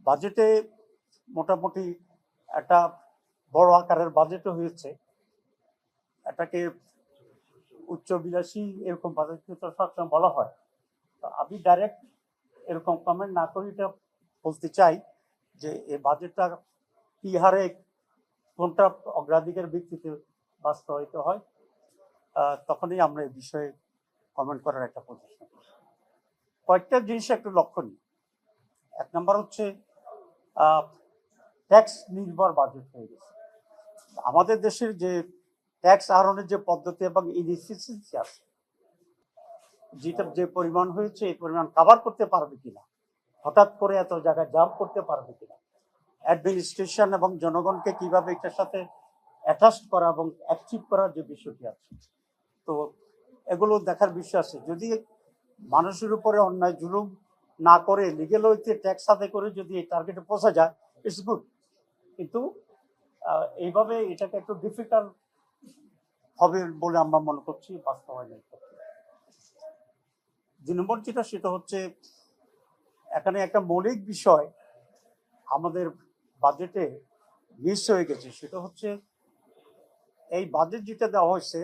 বাজেটে মোটামুটি একটা বড় আকারের বাজেটও হয়েছে। এটাকে উচ্চবিলাসী এরকম বাজেট তো সবসময় বলা হয়। তো আমি ডাইরেক্ট এরকম কমেন্ট না করে এটা বলতে চাই যে এই বাজেটটা কি হারে কোনটা অগ্রাধিকার ভিত্তিতে বাস্তবায়িত হয়, তখনই আমরা এই বিষয়ে কমেন্ট করার একটা পজিশন। কয়েকটা জিনিস একটু লক্ষণীয়। এক নম্বর হচ্ছে ট্যাক্স নির্ভর বাজেট হয়ে গেছে। আমাদের দেশের যে ট্যাক্স আহরণের যে পদ্ধতি এবং ইনএফিসিয়েন্সি আছে, যেটা যে পরিমাণ হয়েছে এই পরিমাণ কাভার করতে পারবে কিনা, হঠাৎ করে এত জায়গায় জাম্প করতে পারবে কিনা, অ্যাডমিনিস্ট্রেশন এবং জনগণকে কিভাবে এটার সাথে অ্যাটাচ করা এবং অ্যাক্টিভ করার যে বিষয়টি আছে, তো এগুলো দেখার বিষয় আছে। যদি মানুষের উপরে অন্যায় জুলুম না করে লিগেল ওয়েতে ট্যাক্স আদায় করে যদি এই টার্গেটে পৌঁছা যায়, ইটস গুড। কিন্তু এইভাবে এটাকে একটু ডিফিকাল্ট হবে বলে আমরা মনে করছি বাস্তবায়নের ক্ষেত্রে। 2 নম্বর যেটা, সেটা হচ্ছে এখানে একটা মৌলিক বিষয় আমাদের বাজেটে মিস হয়ে গেছে। সেটা হচ্ছে এই বাজেট যেটা দেওয়া হয়েছে,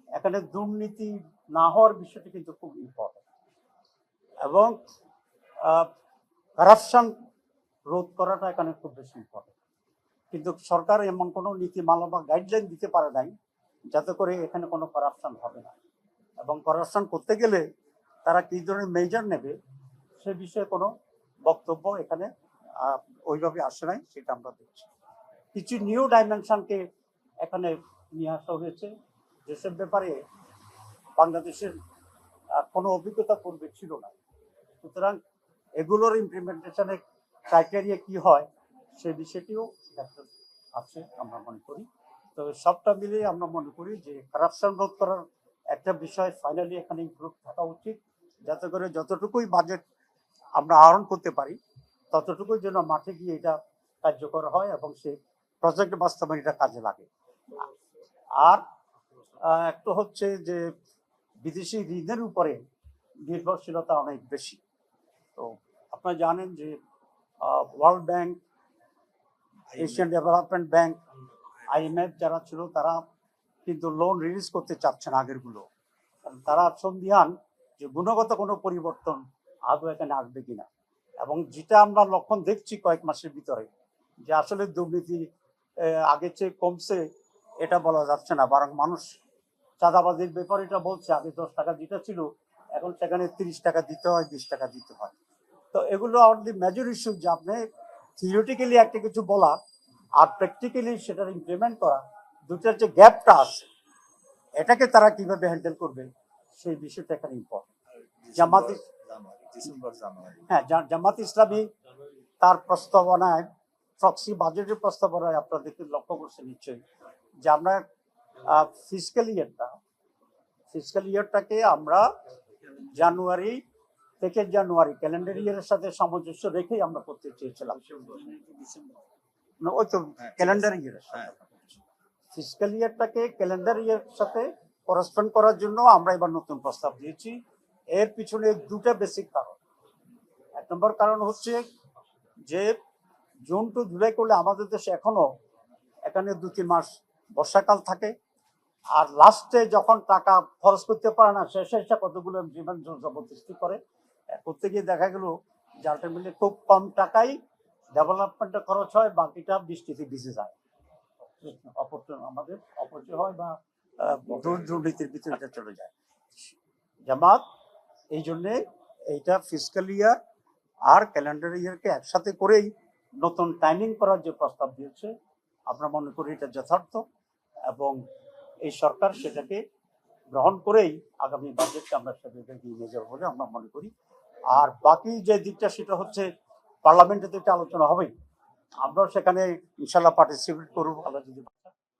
এখানে দুর্নীতি না হওয়ার বিষয়টি কিন্তু খুব ইম্পর্টেন্ট, এবং কারাপশন রোধ করাটা এখানে খুব বেশি ইম্পর্টেন্ট। কিন্তু সরকার এমন কোনো নীতিমালা বা গাইডলাইন দিতে পারে নাই যাতে করে এখানে কোনো কারাপশন হবে না, এবং কারাপশন করতে গেলে তারা কী ধরনের মেজার নেবে সে বিষয়ে কোনো বক্তব্য এখানে ওইভাবে আসে নাই। সেটা আমরা দেখছি। কিছু নিউ ডাইমেনশনকে এখানে নিয়ে আসা হয়েছে, যেসব ব্যাপারে বাংলাদেশের কোনো অভিজ্ঞতা পূর্বে ছিল না। সুতরাং এগুলোর ইমপ্লিমেন্টেশনের ক্রাইটেরিয়া কি হয় সে বিষয়টিও আছে আমরা মনে করি। তো সবটা মিলিয়ে আমরা মনে করি যে কারাপশন রোধ করার একটা বিষয় ফাইনালি এখানে ইমপ্রুভ থাকা উচিত, যাতে করে যতটুকুই বাজেট আমরা আহরণ করতে পারি ততটুকুই যেন মাঠে গিয়ে এটা কার্যকর হয় এবং সেই প্রজেক্ট বাস্তবায়ন এটা কাজে লাগে। আর একটা হচ্ছে যে বিদেশি ঋণের উপরে নির্ভরশীলতা অনেক বেশি। তো আপনারা জানেন যে world bank, Asian development bank, IMF যারা ছিল তারা কিন্তু লোন রিলিজ করতে চাচ্ছেন আগেরগুলো। তারা সন্দিহান যে গুণগত কোনো পরিবর্তন আদৌ এখানে আসবে কিনা, এবং যেটা আমরা লক্ষণ দেখছি কয়েক মাসের ভিতরে যে আসলে দুর্নীতি আগের চেয়ে কমছে এটা বলা যাচ্ছে না, বরং মানুষ চাঁদাবাজির ব্যাপারে এটা বলছে আগে 10 টাকা যেটা ছিল এখন সেখানে 30 টাকা দিতে হয়, 20 টাকা দিতে হয়। তো এগুলো আমাদের মেজর ইস্যু, যে আপনি থিওরিটিক্যালি একটা কিছু বলা আর প্র্যাকটিক্যালি সেটার ইমপ্লিমেন্ট করা, দুটার যে গ্যাপটা আছে এটাকে তারা কিভাবে হ্যান্ডেল করবে সেই বিষয়টা এখানে ইম্পর্টেন্ট। জামাত ইসলামী তার প্রস্তাবনায়, প্রক্সি বাজেটের প্রস্তাবনায় আপনারা দেখতে লক্ষ্য করছেন নিশ্চয়ই যে আমরা ফিসক্যাল ইয়ারটাকে আমরা জানুয়ারি থেকে ক্যালেন্ডার ইয়ারের সাথে সামঞ্জস্য রেখেই আমরা করতে চেয়েছিলাম। ওই তো ক্যালেন্ডার ইয়ারের সাথে ফিসক্যাল ইয়ারটাকে ক্যালেন্ডার ইয়ারের সাথে করেসপন্ড করার জন্য আমরা এবার নতুন প্রস্তাব দিয়েছি। এর পিছনে দুটা বেসিক কারণ। 1 নম্বর কারণ হচ্ছে যে জুন টু জুলাই করলে আমাদের দেশে এখনো এখানে 2-3 মাস বর্ষাকাল থাকে, আর লাস্টে যখন টাকা খরচ করতে পারে না শেষে এসে কতগুলো জীবন জবরদস্তি করতে গিয়ে দেখা গেল যে আলটিমেটলি খুব কম টাকাই ডেভেলপমেন্টে খরচ হয়, বাকিটা বৃষ্টিতে ভিজে যায়, আমাদের অপচয় হয় বা দুর্নীতির ভিতরে চলে যায়। জামাত এই জন্যে এইটা ফিসক্যাল ইয়ার আর ক্যালেন্ডার ইয়ারকে একসাথে করেই নতুন টাইমিং করার যে প্রস্তাব দিয়েছে আমরা মনে করি এটা যথার্থ, এবং এই সরকার সেটাকে গ্রহণ করেই আগামী বাজেটকে আমরা সেটাকে নিয়ে যাবো বলে আমরা মনে করি। আর বাকি যে দিকটা সেটা হচ্ছে পার্লামেন্টে তো এটা আলোচনা হবেই, আমরাও সেখানে ইনশাল্লাহ পার্টিসিপেট করবো। আল্লাহ যদি